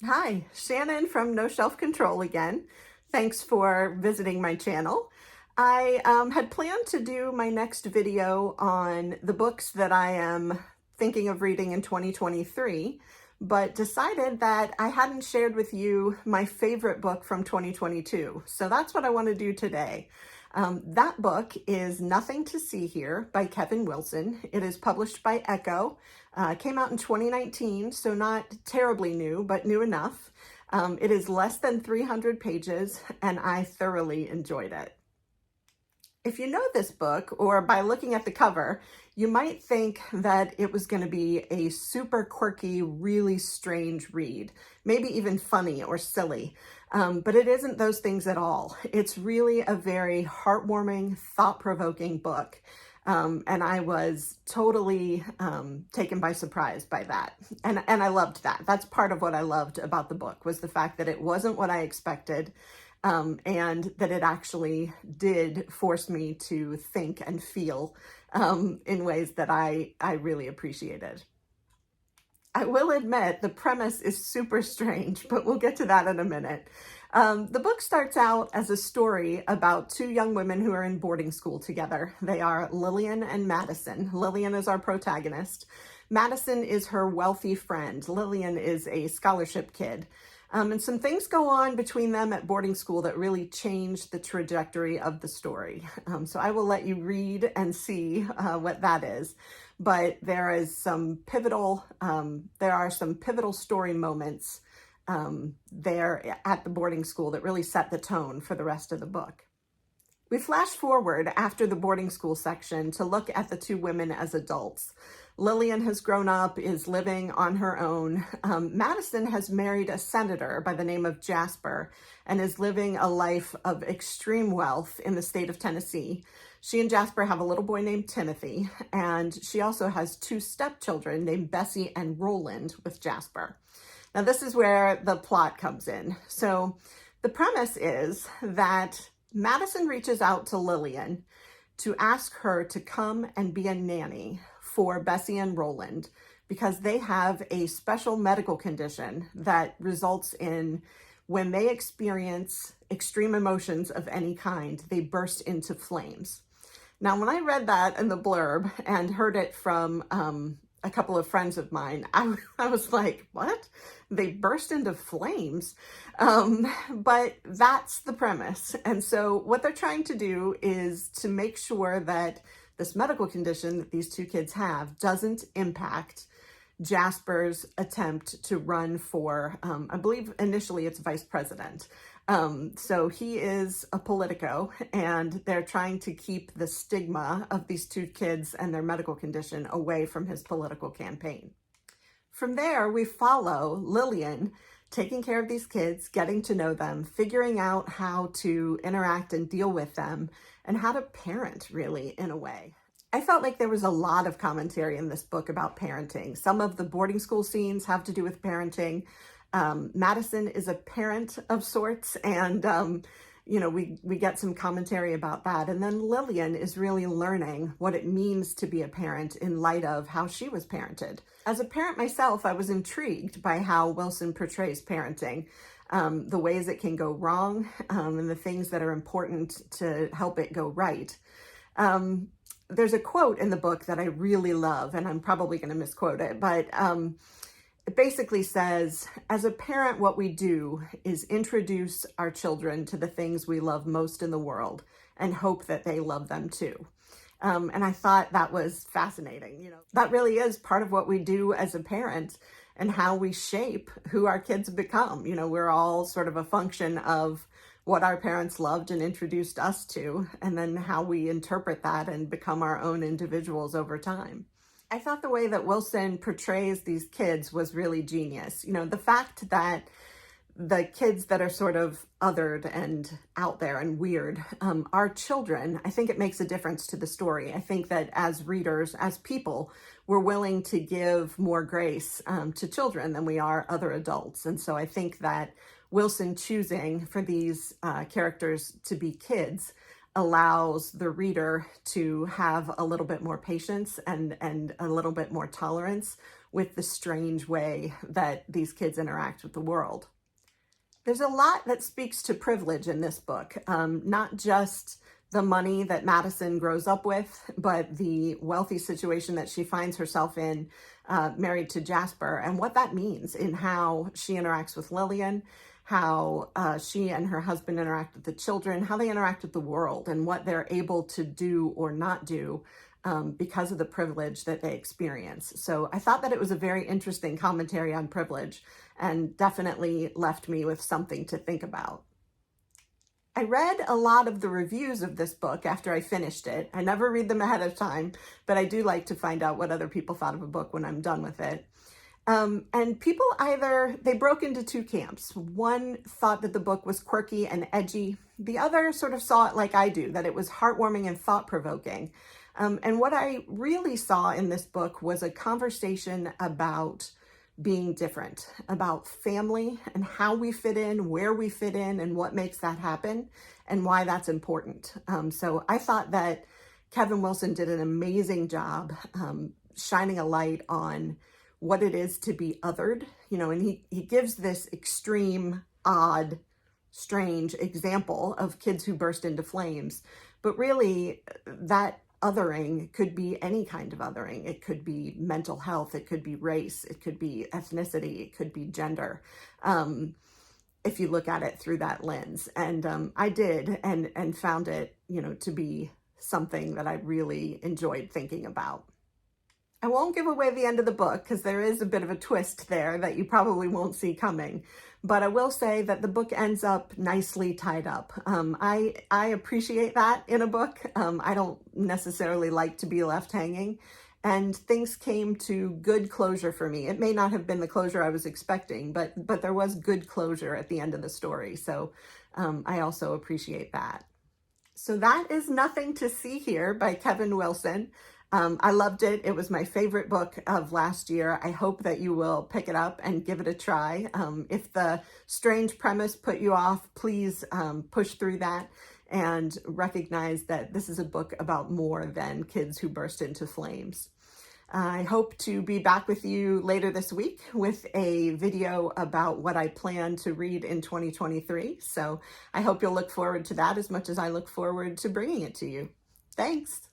Hi, Shannon from No Shelf Control again. Thanks for visiting my channel. I had planned to do my next video on the books that I am thinking of reading in 2023, but decided that I hadn't shared with you my favorite book from 2022. So that's what I want to do today. That book is Nothing to See Here by Kevin Wilson. It is published by Echo. Came out in 2019, so not terribly new, but new enough. It is less than 300 pages, and I thoroughly enjoyed it. If you know this book, or by looking at the cover, you might think that it was going to be a super quirky, really strange read, maybe even funny or silly, but it isn't those things at all. It's really a very heartwarming, thought-provoking book, and I was totally taken by surprise by that, and I loved that. That's part of what I loved about the book, was the fact that it wasn't what I expected, and that it actually did force me to think and feel in ways that I really appreciated. I will admit the premise is super strange, but we'll get to that in a minute. The book starts out as a story about two young women who are in boarding school together. They are Lillian and Madison. Lillian is our protagonist. Madison is her wealthy friend. Lillian is a scholarship kid. And some things go on between them at boarding school that really change the trajectory of the story. So I will let you read and see what that is. But there are some pivotal story moments there at the boarding school that really set the tone for the rest of the book. We flash forward after the boarding school section to look at the two women as adults. Lillian has grown up, is living on her own. Madison has married a senator by the name of Jasper and is living a life of extreme wealth in the state of Tennessee. She and Jasper have a little boy named Timothy, and she also has two stepchildren named Bessie and Roland with Jasper. Now, this is where the plot comes in. So the premise is that Madison reaches out to Lillian to ask her to come and be a nanny for Bessie and Roland because they have a special medical condition that results in, when they experience extreme emotions of any kind, they burst into flames. Now, when I read that in the blurb and heard it from a couple of friends of mine, I was like, what? They burst into flames? But that's the premise. And so what they're trying to do is to make sure that this medical condition that these two kids have doesn't impact Jasper's attempt to run for, I believe initially it's vice president. So he is a politico, and they're trying to keep the stigma of these two kids and their medical condition away from his political campaign. From there, we follow Lillian taking care of these kids, getting to know them, figuring out how to interact and deal with them, and how to parent, really, in a way. I felt like there was a lot of commentary in this book about parenting. Some of the boarding school scenes have to do with parenting. Madison is a parent of sorts, and we get some commentary about that. And then Lillian is really learning what it means to be a parent in light of how she was parented. As a parent myself, I was intrigued by how Wilson portrays parenting, the ways it can go wrong, and the things that are important to help it go right. There's a quote in the book that I really love, and I'm probably going to misquote it, but it basically says, as a parent, what we do is introduce our children to the things we love most in the world and hope that they love them too. And I thought that was fascinating. That really is part of what we do as a parent and how we shape who our kids become. We're all sort of a function of what our parents loved and introduced us to, and then how we interpret that and become our own individuals over time. I thought the way that Wilson portrays these kids was really genius. The fact that the kids that are sort of othered and out there and weird are children, I think it makes a difference to the story. I think that as readers, as people, we're willing to give more grace to children than we are other adults. And so I think that Wilson choosing for these characters to be kids allows the reader to have a little bit more patience and a little bit more tolerance with the strange way that these kids interact with the world. There's a lot that speaks to privilege in this book, not just the money that Madison grows up with, but the wealthy situation that she finds herself in, married to Jasper, and what that means in how she interacts with Lillian, how she and her husband interact with the children, how they interact with the world, and what they're able to do or not do because of the privilege that they experience. So I thought that it was a very interesting commentary on privilege and definitely left me with something to think about. I read a lot of the reviews of this book after I finished it. I never read them ahead of time, but I do like to find out what other people thought of a book when I'm done with it. And people they broke into two camps. One thought that the book was quirky and edgy. The other sort of saw it like I do, that it was heartwarming and thought-provoking. And what I really saw in this book was a conversation about being different, about family and how we fit in, where we fit in, and what makes that happen, and why that's important. So I thought that Kevin Wilson did an amazing job shining a light on what it is to be othered, and he gives this extreme, odd, strange example of kids who burst into flames. But really, that othering could be any kind of othering. It could be mental health, it could be race, it could be ethnicity, it could be gender, if you look at it through that lens. And I did, and found it, to be something that I really enjoyed thinking about. I won't give away the end of the book because there is a bit of a twist there that you probably won't see coming. But I will say that the book ends up nicely tied up. I appreciate that in a book. I don't necessarily like to be left hanging. And things came to good closure for me. It may not have been the closure I was expecting, but there was good closure at the end of the story. So I also appreciate that. So that is Nothing to See Here by Kevin Wilson. I loved it. It was my favorite book of last year. I hope that you will pick it up and give it a try. If the strange premise put you off, please push through that and recognize that this is a book about more than kids who burst into flames. I hope to be back with you later this week with a video about what I plan to read in 2023. So I hope you'll look forward to that as much as I look forward to bringing it to you. Thanks.